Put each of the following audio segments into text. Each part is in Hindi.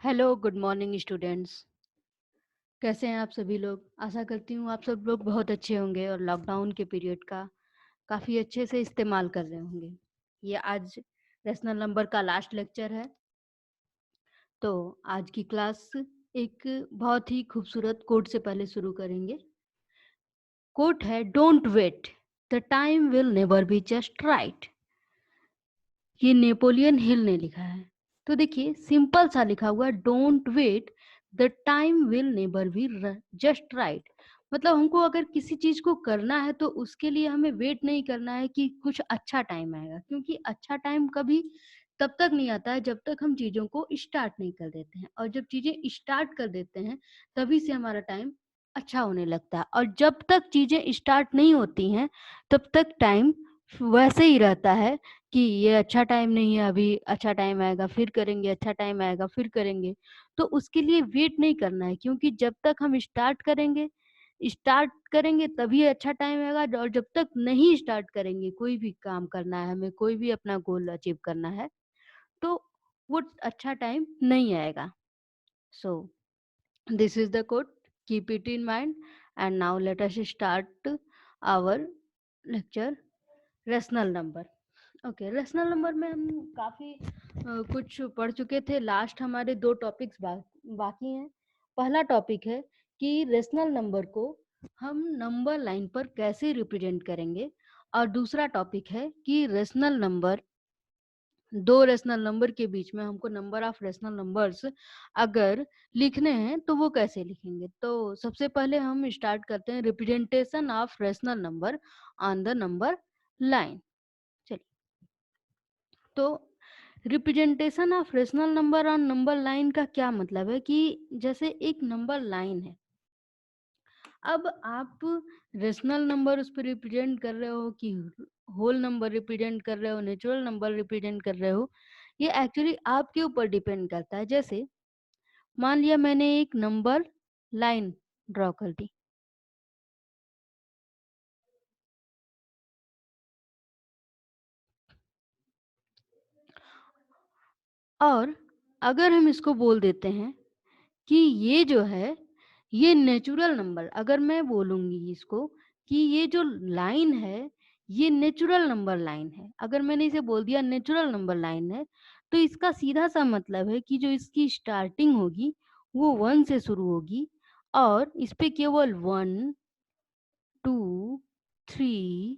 Hello, good morning students. कैसे हैं आप सभी लोग? आशा करती हूँ आप सब लोग बहुत अच्छे होंगे और लॉकडाउन के पीरियड का काफ़ी अच्छे से इस्तेमाल कर रहे होंगे। ये आज रैशनल नंबर का लास्ट लेक्चर है। तो आज की क्लास एक बहुत ही खूबसूरत कोट से पहले शुरू करेंगे। कोट है, don't wait, the time will never be just right. ये नेपोलियन हिल ने लिखा है। तो देखिए सिंपल सा लिखा हुआ है, don't wait, the time will never be just right. मतलब हमको अगर किसी चीज को करना है तो उसके लिए हमें वेट नहीं करना है कि कुछ अच्छा टाइम आएगा, क्योंकि अच्छा टाइम कभी तब तक नहीं आता है जब तक हम चीजों को स्टार्ट नहीं कर देते हैं, और जब चीजें स्टार्ट कर देते हैं तभी से हमारा टाइम अच्छा होने लगता है। और जब तक चीजें स्टार्ट नहीं होती हैं तब तक टाइम वैसे ही रहता है कि ये अच्छा टाइम नहीं है, अभी अच्छा टाइम आएगा फिर करेंगे, अच्छा टाइम आएगा फिर करेंगे। तो उसके लिए वेट नहीं करना है, क्योंकि जब तक हम स्टार्ट करेंगे तभी अच्छा टाइम आएगा। और जब तक नहीं स्टार्ट करेंगे, कोई भी काम करना है हमें, कोई भी अपना गोल अचीव करना है, तो वो अच्छा टाइम नहीं आएगा। So this is the quote, keep it in mind. And now let us start our lecture, rational number. Okay, rational number में हम काफ़ी कुछ पढ़ चुके थे। लास्ट हमारे दो टॉपिक्स बाकी हैं। पहला टॉपिक है कि रेशनल नंबर को हम नंबर लाइन पर कैसे रिप्रेजेंट करेंगे, और दूसरा टॉपिक है कि रेशनल नंबर, दो रेशनल नंबर के बीच में हमको नंबर ऑफ रेशनल नंबर्स अगर लिखने हैं तो वो कैसे लिखेंगे। तो सबसे पहले हम स्टार्ट करते हैं representation of rational number on the number line. चलिए, तो representation of rational number on number line का क्या मतलब है कि जैसे एक नंबर लाइन है, अब आप रेशनल नंबर उस पर रिप्रेजेंट कर रहे हो कि होल नंबर रिप्रेजेंट कर रहे हो, नेचुरल नंबर रिप्रेजेंट कर रहे हो, ये एक्चुअली आपके ऊपर डिपेंड करता है। जैसे मान लिया मैंने एक नंबर लाइन ड्रॉ कर दी, और अगर हम इसको बोल देते हैं कि ये जो है ये नेचुरल नंबर, अगर मैं बोलूंगी इसको कि ये जो लाइन है ये नेचुरल नंबर लाइन है, अगर मैंने इसे बोल दिया नेचुरल नंबर लाइन है, तो इसका सीधा सा मतलब है कि जो इसकी स्टार्टिंग होगी वो 1 से शुरू होगी, और इस पे केवल 1, 2, 3,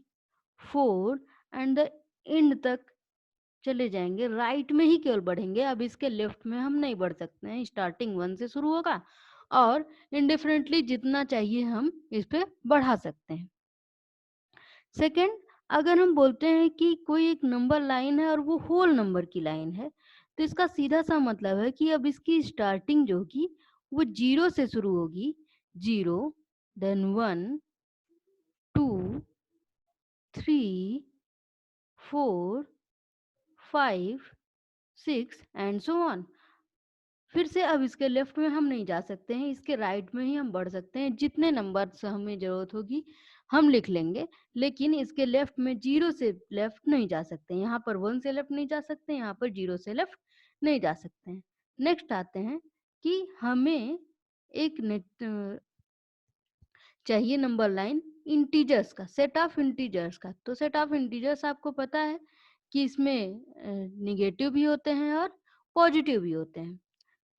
4 एंड द एंड तक चले जाएंगे, राइट में ही केवल बढ़ेंगे। अब इसके लेफ्ट में हम नहीं बढ़ सकते हैं, स्टार्टिंग 1 से शुरू होगा और इंडिफरेंटली जितना चाहिए हम इस पे बढ़ा सकते हैं। सेकंड, अगर हम बोलते हैं कि कोई एक नंबर लाइन है और वो होल नंबर की लाइन है, तो इसका सीधा सा मतलब है कि अब इसकी स्टार्टिंग जो होगी वो 0 से शुरू होगी, 0, देन 1, 2, 3, 4, 5, 6 एंड सो ऑन। फिर से अब इसके लेफ्ट में हम नहीं जा सकते हैं, इसके राइट में ही हम बढ़ सकते हैं, जितने नंबर से हमें जरूरत होगी हम लिख लेंगे, लेकिन इसके लेफ्ट में 0 से लेफ्ट नहीं जा सकते, यहाँ पर 1 से लेफ्ट नहीं जा सकते, यहाँ पर 0 से लेफ्ट नहीं जा सकते हैं। नेक्स्ट आते हैं कि हमें एक चाहिए नंबर लाइन इंटीजर्स का, सेट ऑफ इंटीजर्स का। तो सेट ऑफ इंटीजर्स आपको पता है कि इसमें निगेटिव भी होते हैं और पॉजिटिव भी होते हैं।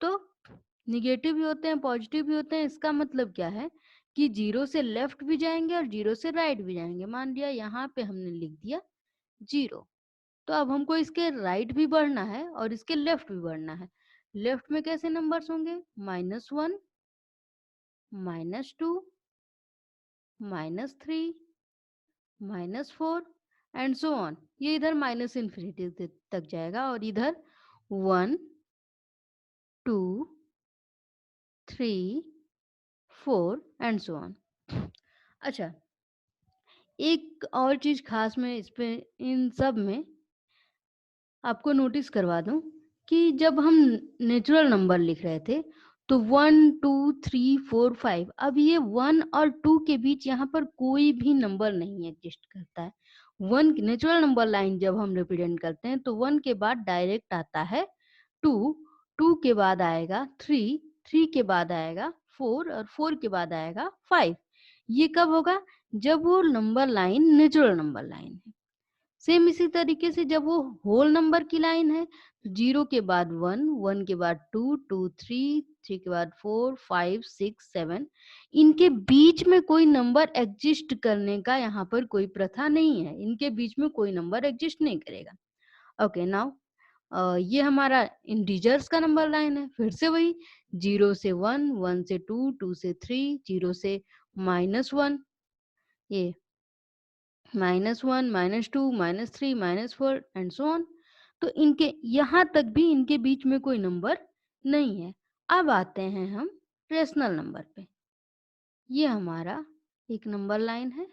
तो निगेटिव भी होते हैं, पॉजिटिव भी होते हैं, इसका मतलब क्या है कि 0 से लेफ्ट भी जाएंगे और 0 से राइट भी जाएंगे। मान लिया यहाँ पे हमने लिख दिया 0, तो अब हमको इसके राइट भी बढ़ना है और इसके लेफ्ट भी बढ़ना है। लेफ्ट में कैसे नंबर्स होंगे? -1, -2, -3, -4 एंड सो ऑन। ये इधर माइनस इन्फिनिटी तक जाएगा और इधर 1, 2, 3, 4 एंड सो ऑन। अच्छा, एक और चीज खास मैं इस पे इन सब में आपको नोटिस करवा दूं कि जब हम नेचुरल नंबर लिख रहे थे तो 1, 2, 3, 4, 5, अब ये 1 और 2 के बीच यहाँ पर कोई भी नंबर नहीं एग्जिस्ट करता है। 1 नेचुरल नंबर लाइन जब हम रिप्रेजेंट करते हैं तो 1 के बाद डायरेक्ट आता है 2, 2 के बाद आएगा 3, 3 के बाद आएगा 4 और 4 के बाद आएगा 5। ये कब होगा? जब वो number line natural number line है। सेम इसी तरीके से जब वो होल नंबर की लाइन है, 0 के बाद 1, 1 के बाद 2, 2 3, 3 के बाद 4, 5, 6, 7, इनके बीच में कोई नंबर एग्जिस्ट करने का यहाँ पर कोई प्रथा नहीं है। इनके बीच में कोई नंबर एग्जिस्ट नहीं करेगा। ओके, नाउ ये हमारा इंटीजर्स का नंबर लाइन है। फिर से वही 0 से 1, 1 से 2, 2 से 3, 0 से -1, ये -1, -2, -3, -4 एंड सो ऑन। तो इनके यहाँ तक भी इनके बीच में कोई नंबर नहीं है। अब आते हैं हम रेशनल नंबर पे। ये हमारा एक नंबर लाइन है।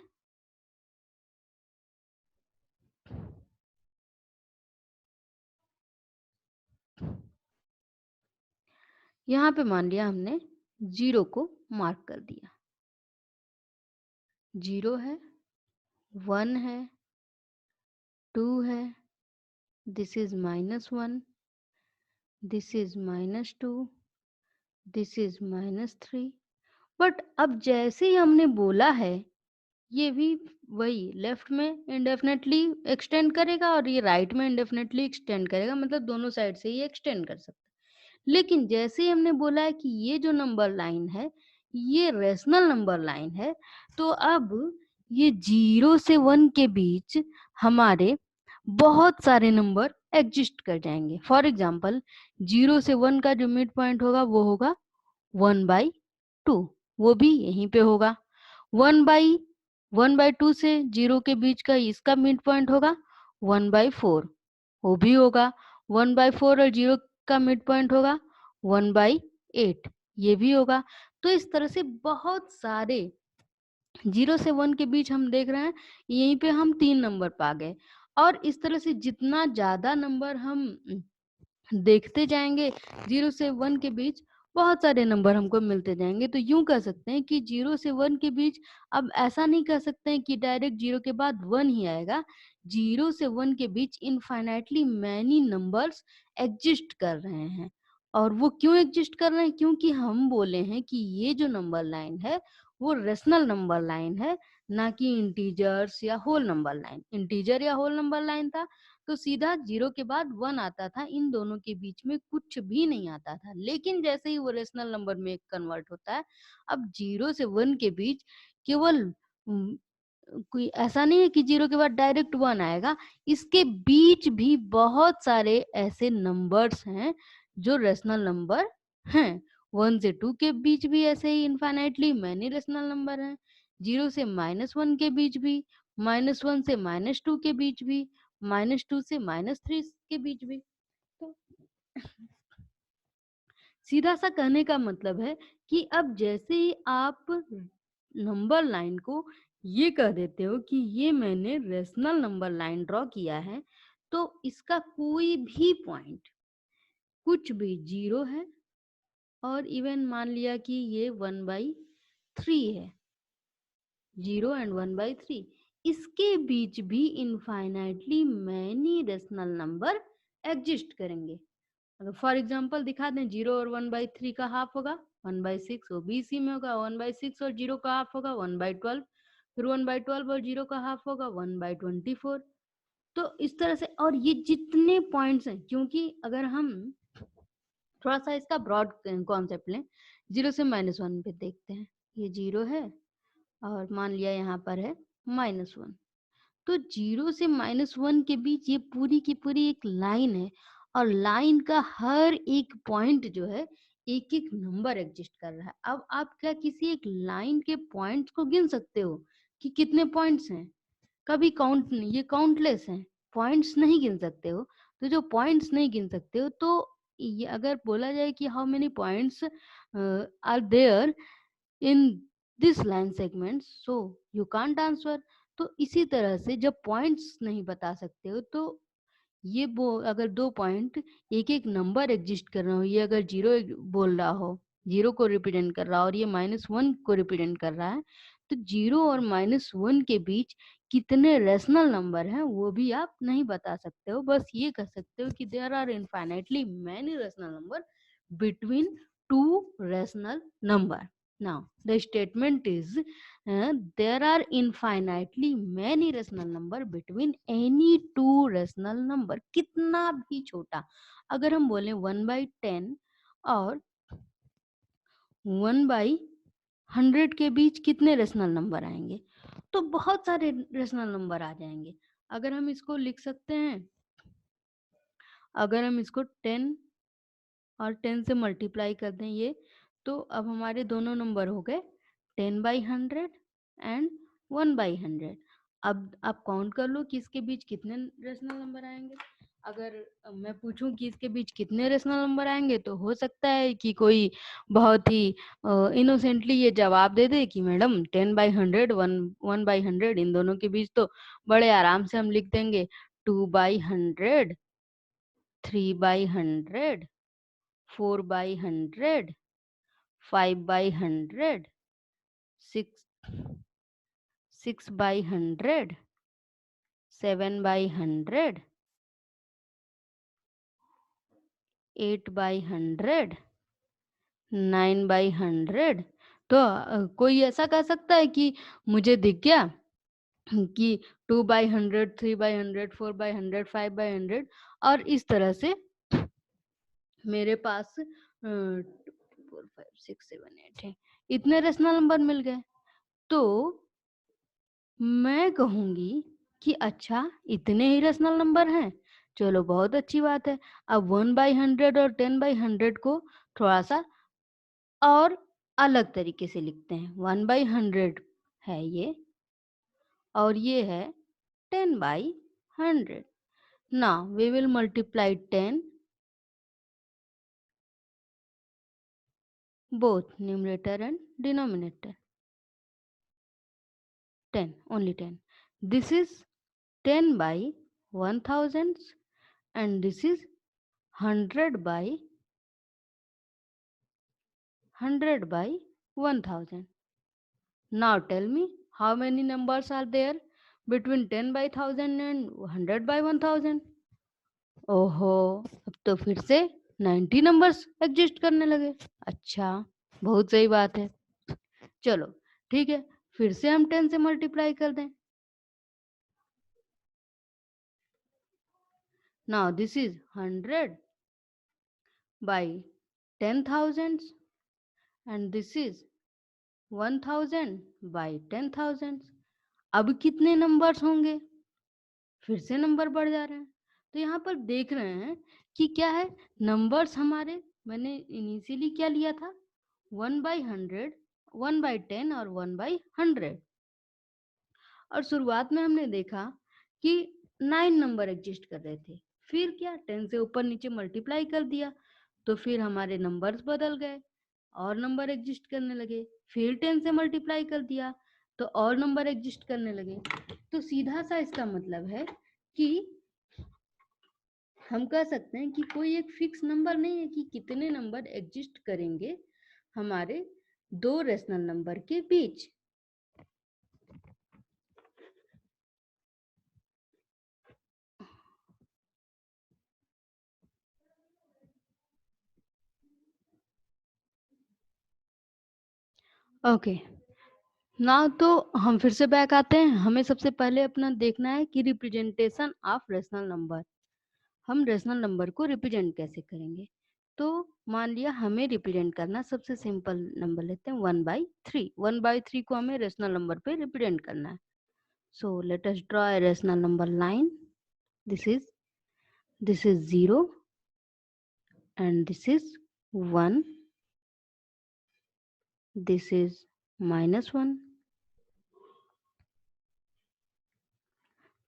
यहाँ पे मान लिया हमने 0 को मार्क कर दिया। 0 है, 1 है, 2 है, this is -1, this is -2, this is -3। But अब जैसे ही हमने बोला है, ये भी वही लेफ्ट में इंडेफिनेटली एक्सटेंड करेगा और ये राइट में इंडेफिनेटली एक्सटेंड करेगा, मतलब दोनों साइड से ये एक्सटेंड कर सकता है। लेकिन जैसे ही हमने बोला है कि ये जो नंबर लाइन है ये रेशनल नंबर लाइन है, तो अब ये 0 से 1 के बीच हमारे बहुत सारे नंबर एग्जिस्ट कर जाएंगे। फॉर एग्जाम्पल 0 से 1 का जो मिड पॉइंट होगा वो होगा 1/2, वो भी यहीं पे होगा। 1/2 से 0 के बीच का इसका मिड पॉइंट होगा 1/4, वो भी होगा। 1/4 और 0 का मिड पॉइंट होगा 1/8, ये भी होगा। तो इस तरह से बहुत सारे 0 से 1 के बीच हम देख रहे हैं, यहीं पे हम 3 नंबर पा गए। और इस तरह से जितना ज़्यादा नंबर हम देखते जाएंगे 0 से 1 के बीच बहुत सारे नंबर हमको मिलते जाएंगे। तो यूं कह सकते हैं कि 0 से 1 के बीच अब ऐसा नहीं कह सकते हैं कि डायरेक्ट 0 के बाद 1 ही आएगा। 0 से 1 के बीच इनफाइनाइटली मैनी नंबर्स एग्जिस्ट कर रहे हैं। और वो क्यों एग्जिस्ट कर रहे हैं? क्योंकि हम बोले हैं कि ये जो नंबर लाइन है वो रेशनल नंबर लाइन है, ना कि इंटीजर्स या होल नंबर लाइन। इंटीजर या होल नंबर लाइन था तो सीधा 0 के बाद 1 आता था, इन दोनों के बीच में कुछ भी नहीं आता था। लेकिन जैसे ही वो रेशनल नंबर में कन्वर्ट होता है, अब 0 से 1 के बीच केवल कोई ऐसा नहीं है कि 0 के बाद डायरेक्ट 1 आएगा। इसके बीच भी बहुत सारे ऐसे नंबर्स हैं जो रेशनल नंबर हैं। 1 से 2 के बीच भी ऐसे ही इनफाइनाइटली मैनी रेशनल नंबर हैं। 0 से -1 के बीच भी, -1 से -2 के बीच भी, -2 से -3 के बीच भी। तो सीधा सा कहने का मतलब है कि अब जैसे ही आप नंबर लाइन को ये कह देते हो कि ये मैंने रेशनल नंबर लाइन ड्रॉ किया है, तो इसका कोई भी पॉइंट कुछ भी 0 है और इवन मान लिया कि ये 1/3 है, 0 एंड 1/3, इसके बीच भी infinitely many rational number exist करेंगे। अगर फॉर एग्जाम्पल दिखा दें 0 और 1/3 का हाफ होगा 1/6, वो भी इसी में होगा। 1/6 और 0 का हाफ होगा 1/12, फिर 1/12 और 0 का हाफ होगा 1/24। तो इस तरह से, और ये जितने पॉइंट्स हैं, क्योंकि अगर हम थोड़ा सा इसका ब्रॉड कॉन्सेप्ट लें, 0 से -1 पे देखते हैं। ये 0 है और मान लिया यहाँ पर है -1, तो 0 से -1 के बीच ये पूरी की पूरी एक लाइन है और लाइन का हर एक पॉइंट जो है एक एक नंबर एग्जिस्ट कर रहा है। अब आप क्या किसी एक लाइन के पॉइंट्स को गिन सकते हो कि कितने पॉइंट्स हैं? कभी काउंट नहीं, ये काउंटलेस हैं, पॉइंट्स नहीं गिन सकते हो। तो जो पॉइंट्स नहीं गिन सकते हो, तो ये अगर बोला जाए कि how many points are there in this line segment, so you can't answer. तो इसी तरह से जब पॉइंट्स नहीं बता सकते हो, तो ये वो अगर 2 पॉइंट एक एक नंबर एग्जिस्ट कर रहे हो, ये अगर 0 बोल रहा हो, 0 को रिप्रेजेंट कर रहा हो और ये -1 को रिप्रेजेंट कर रहा है, तो 0 और -1 के बीच कितने रेशनल नंबर हैं वो भी आप नहीं बता सकते हो। बस ये कह सकते हो कि there are infinitely many rational number between two rational number. Now the statement is there are infinitely many rational number between any two rational number. कितना भी छोटा, अगर हम बोले 1/10 और 1/100 के बीच कितने रेशनल नंबर आएंगे, तो बहुत सारे रेशनल नंबर आ जाएंगे. अगर हम इसको लिख सकते हैं, अगर हम इसको 10 और 10 से मल्टीप्लाई कर दें ये, तो अब हमारे दोनों नंबर हो गए 10/100 एंड 1/100. अब आप काउंट कर लो कि इसके बीच कितने रेशनल नंबर आएंगे. अगर मैं पूछूं कि इसके बीच कितने रेशनल नंबर आएंगे, तो हो सकता है कि कोई बहुत ही इनोसेंटली ये जवाब दे दे कि मैडम 10/100 1/100 इन दोनों के बीच तो बड़े आराम से हम लिख देंगे 2/100 3/100 4/100 5/100 6/100 7/100 8/100 9/100. तो कोई ऐसा कह सकता है कि मुझे दिख गया कि 2/100 3/100 4/100 5/100 और इस तरह से मेरे पास 4 5 6 7 8 है, इतने रेशनल नंबर मिल गए. तो मैं कहूंगी कि अच्छा इतने ही रेशनल नंबर हैं, चलो बहुत अच्छी बात है. अब 1/100 और 10/100 को थोड़ा सा और अलग तरीके से लिखते हैं. 1/100 है ये और ये है 10/100. Now we will multiply 10 both numerator and denominator. 10, only 10. This is 10/1000 and this is 100/1000. Now tell me how many numbers are there between 10/1000 and 100/1000. ओहो, अब तो फिर से 90 नंबर्स एग्जिस्ट करने लगे. अच्छा, बहुत सही बात है. चलो ठीक है, फिर से हम 10 से मल्टीप्लाई कर दें. Now this is 100/10,000 and this is 1000/10,000. अब कितने नंबर्स होंगे, फिर से नंबर बढ़ जा रहे हैं. तो यहाँ पर देख रहे हैं कि क्या है, नंबर्स हमारे, मैंने इनिशियली क्या लिया था 1/100 1/10 और 1/100. और शुरुआत में हमने देखा कि 9 नंबर एग्जिस्ट कर रहे थे. फिर क्या 10 से ऊपर नीचे मल्टीप्लाई कर दिया, तो फिर हमारे नंबर्स बदल गए और नंबर एग्जिस्ट करने लगे. फिर 10 से मल्टीप्लाई कर दिया तो और नंबर एग्जिस्ट करने लगे. तो सीधा सा इसका मतलब है कि हम कह सकते हैं कि कोई एक फिक्स नंबर नहीं है कि कितने नंबर एग्जिस्ट करेंगे हमारे दो रेशनल नंबर के बीच. ओके, ना तो हम फिर से बैक आते हैं. हमें सबसे पहले अपना देखना है कि रिप्रेजेंटेशन ऑफ रेशनल नंबर, हम रेशनल नंबर को रिप्रेजेंट कैसे करेंगे. तो मान लिया हमें रिप्रेजेंट करना, सबसे सिंपल नंबर लेते हैं 1/3. 1/3 को हमें रेशनल नंबर पे रिप्रेजेंट करना है. So let us draw a rational number line. This is 0 and this is 1, this is -1.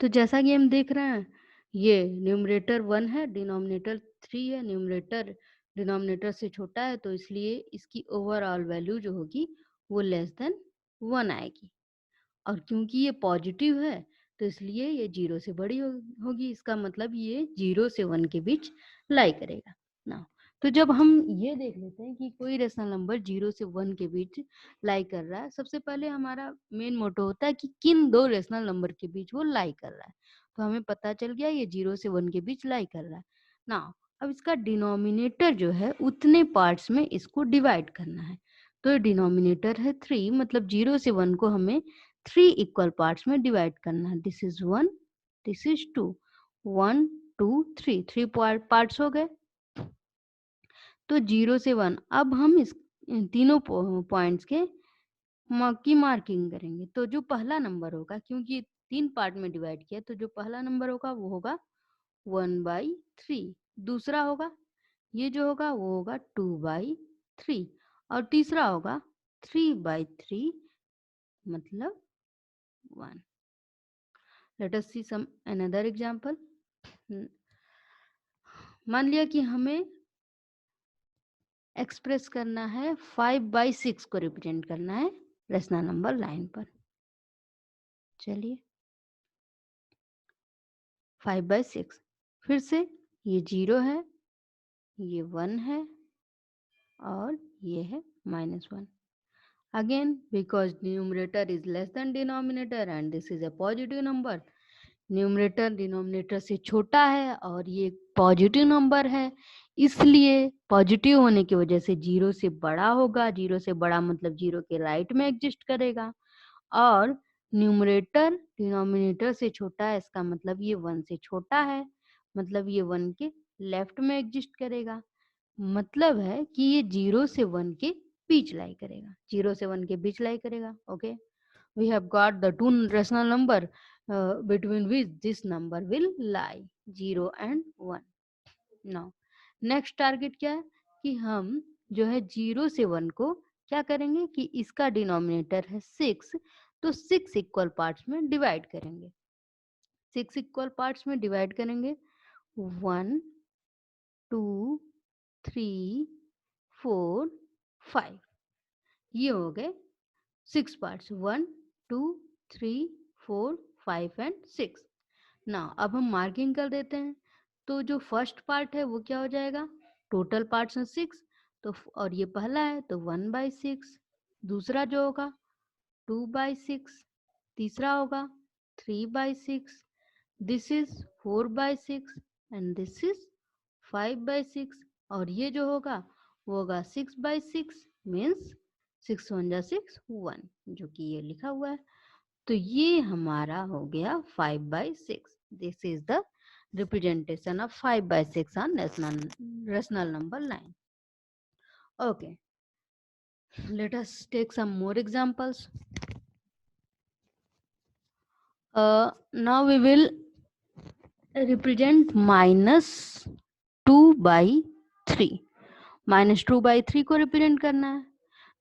तो जैसा कि हम देख रहे हैं, ये न्यूमरेटर 1 है, डिनोमिनेटर 3 है. न्यूमरेटर डिनोमिनेटर से छोटा है, तो इसलिए इसकी ओवरऑल वैल्यू जो होगी वो लेस देन 1 आएगी. और क्योंकि ये पॉजिटिव है, तो इसलिए ये 0 से बड़ी होगी. इसका मतलब ये 0 से 1 के बीच लाई करेगा ना. तो जब हम ये देख लेते हैं कि कोई रेशनल नंबर 0 से 1 के बीच लाई कर रहा है, सबसे पहले हमारा मेन मोटो होता है कि किन दो रेशनल नंबर के बीच वो लाई कर रहा है. तो हमें पता चल गया ये 0 से 1 के बीच लाई कर रहा है ना. अब इसका डिनोमिनेटर जो है उतने पार्ट्स में इसको डिवाइड करना है। तो ये डिनोमिनेटर है 3, मतलब 0 से 1 को हमें 3 इक्वल पार्ट्स में डिवाइड करना है। This is 1, this is 2, 1 2 3, 3 parts हो गए। तो 0 से 1 अब हम इस तीनों पॉइंट्स के की मार्किंग करेंगे। तो जो पहला नंबर होगा, क्योंकि 3 पार्ट में डिवाइड किया, तो जो पहला नंबर होगा वो होगा 1/3। दूसरा होगा, ये जो होगा वो होगा 2/3, और तीसरा होगा 3/3, मतलब 1। लेट अस सी सम अनदर एग्जांपल। मान लिया कि हमें एक्सप्रेस करना है 5/6 को रिप्रेजेंट करना है रेशनल नंबर लाइन पर। चलिए 5/6, फिर से ये 0 है, ये 1 है, और ये है -1। Again, because numerator is less than denominator and this is a positive number, numerator denominator से छोटा है और ये पॉजिटिव नंबर है, इसलिए पॉजिटिव होने की वजह से 0 से बड़ा होगा। 0 से बड़ा मतलब 0 के राइट में एग्जिस्ट करेगा, और न्यूमरेटर डिनोमिनेटर से छोटा है, इसका मतलब ये 1 से छोटा है, मतलब ये 1 के लेफ्ट में एग्जिस्ट करेगा। मतलब है कि ये 0 से 1 के बीच लाई करेगा, 0 से 1 के बीच लाई करेगा। Okay, we have got the two rational number between which this number will lie, 0 and 1. now next target क्या है कि हम जो है 0 से 1 को क्या करेंगे कि इसका डिनोमिनेटर है 6, तो 6 इक्वल पार्ट्स में डिवाइड करेंगे। 6 इक्वल पार्ट्स में डिवाइड करेंगे, 1 2 3 4 5, ये हो गए 6 पार्ट्स, 1 2 3 4 5 एंड 6। ना अब हम मार्किंग कर देते हैं। तो जो फर्स्ट पार्ट है वो क्या हो जाएगा, टोटल पार्ट्स हैं 6, तो और ये पहला है तो 1/6, दूसरा जो होगा 2/6, तीसरा होगा 3/6, this is 4/6 and this is 5/6, और ये जो होगा वो होगा 6/6, मीन्स 6 1 जा 6 1, जो कि ये लिखा हुआ है। तो ये हमारा हो गया 5/6। This is the representation of 5/6 on rational number line. Okay, let us take some more examples. Now we will represent -2/3। -2/3 को रिप्रेजेंट करना है,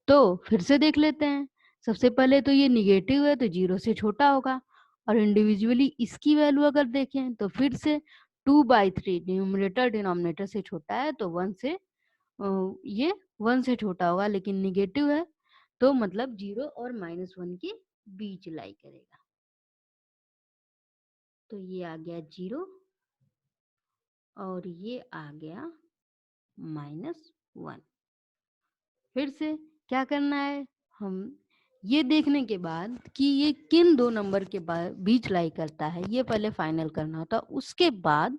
तो फिर से देख लेते हैं। सबसे पहले तो ये निगेटिव है तो 0 से छोटा होगा, और इंडिविजुअली इसकी वैल्यू अगर देखें तो फिर से 2/3 न्यूमरेटर डिनोमिनेटर से छोटा है, तो 1 से ये 1 से छोटा होगा, लेकिन निगेटिव है तो मतलब 0 और -1 के बीच लाई करेगा। तो ये आ गया 0 और ये आ गया -1। फिर से क्या करना है, हम ये देखने के बाद कि ये किन दो नंबर के बीच लाई करता है, ये पहले फाइनल करना होता है। उसके बाद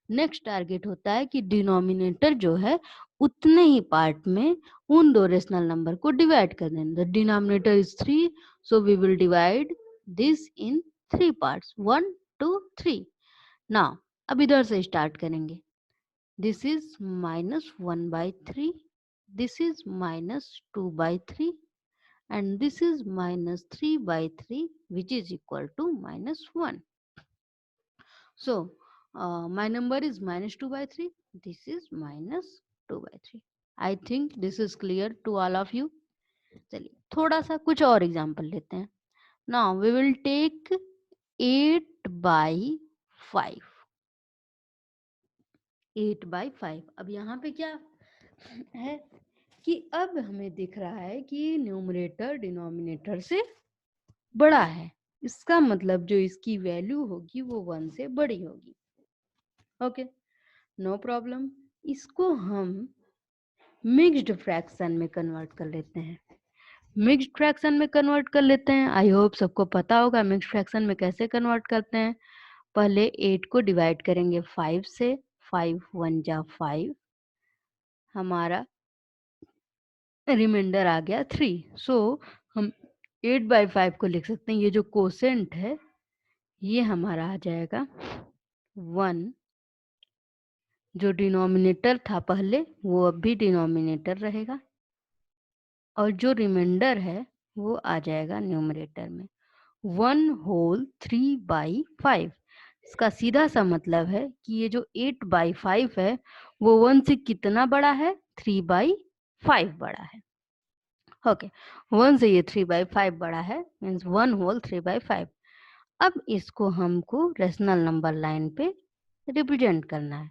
नेक्स्ट टारगेट होता है कि डिनोमिनेटर जो है उतने ही पार्ट में उन दो रेशनल नंबर को डिवाइड कर देना। The denominator is 3, so we will divide this in 3 parts, 1 2 3। Now अब इधर से स्टार्ट करेंगे। This is -1/3, this is -2/3, and this is -3/3, which is equal to -1. So my number is -2/3, this is -2/3. I think this is clear to all of you. चलिए थोड़ा सा कुछ और एग्जाम्पल लेते हैं। Now we will take 8/5। 8/5। अब यहाँ पे क्या है कि अब हमें दिख रहा है कि न्यूमरेटर डिनोमिनेटर से बड़ा है, इसका मतलब जो इसकी वैल्यू होगी वो 1 से बड़ी होगी। Okay, no problem. इसको हम मिक्स्ड फ्रैक्शन में कन्वर्ट कर लेते हैं। मिक्स्ड फ्रैक्शन में कन्वर्ट कर लेते हैं। आई होप सबको पता होगा मिक्स्ड फ्रैक्शन में कैसे कन्वर्ट करते हैं। पहले 8 को डिवाइड करेंगे 5 से, 5 1 जा 5, हमारा रिमाइंडर आ गया 3। सो हम 8/5 को लिख सकते हैं, ये जो कोसेंट है ये हमारा आ जाएगा 1, जो डिनोमिनेटर था पहले वो अब भी डिनोमिनेटर रहेगा, और जो रिमाइंडर है वो आ जाएगा न्यूमरेटर में। 1 होल 3/5, इसका सीधा सा मतलब है कि ये जो 8/5 है वो 1 से कितना बड़ा है, 3/5 बड़ा है। ओके, 1 से ये 3/5 बड़ा है, मीन्स 1 होल 3/5। अब इसको हमको रेशनल नंबर लाइन पे रिप्रेजेंट करना है,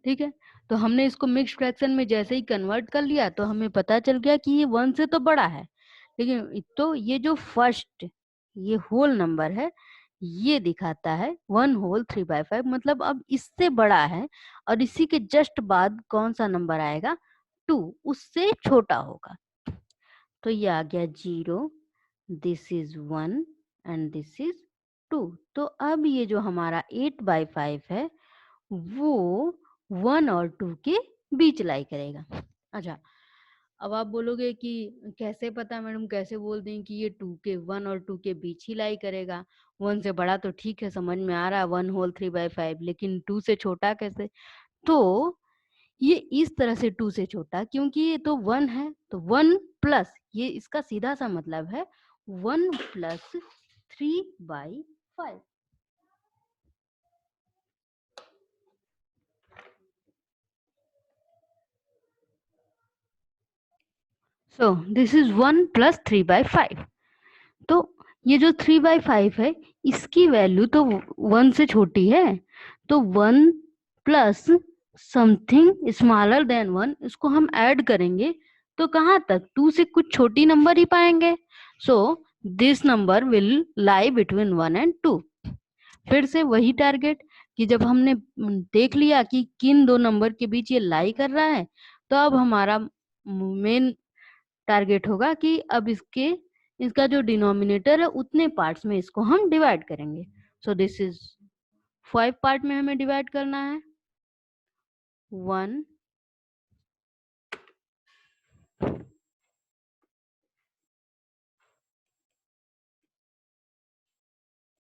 ठीक है। तो हमने इसको मिक्स्ड फ्रैक्शन में जैसे ही कन्वर्ट कर लिया तो हमें पता चल गया कि ये 1 से तो बड़ा है, लेकिन तो ये जो फर्स्ट ये होल नंबर है ये दिखाता है 1 होल 3/5, मतलब अब इससे बड़ा है, और इसी के जस्ट बाद कौन सा नंबर आएगा, 2, उससे छोटा होगा। तो ये आ गया 0, this is 1 and this is 2। तो अब ये जो हमारा 8/5 है वो 1 और 2 के बीच लाई करेगा। अच्छा, अब आप बोलोगे कि कैसे पता मैडम, कैसे बोल दें कि ये 1 और 2 के बीच ही लाई करेगा। 1 से बड़ा तो ठीक है, समझ में आ रहा है 1 होल 3/5, लेकिन 2 से छोटा कैसे? तो ये इस तरह से 2 से छोटा, क्योंकि ये तो 1 है, तो 1 प्लस, ये इसका सीधा सा मतलब है 1 plus 3/5। So this is 1 plus 3/5। तो ये जो 3/5 है इसकी वैल्यू तो 1 से छोटी है, तो 1 प्लस समथिंग स्मॉलर देन 1, इसको हम ऐड करेंगे तो कहाँ तक, 2 से कुछ छोटी नंबर ही पाएंगे। So this number will lie between 1 and 2। फिर से वही टारगेट कि जब हमने देख लिया कि किन दो नंबर के बीच ये लाई कर रहा है, तो अब हमारा मेन टारगेट होगा कि अब इसका जो डिनोमिनेटर है उतने पार्ट्स में इसको हम डिवाइड करेंगे। सो दिस इज 5 पार्ट में हमें डिवाइड करना है, 1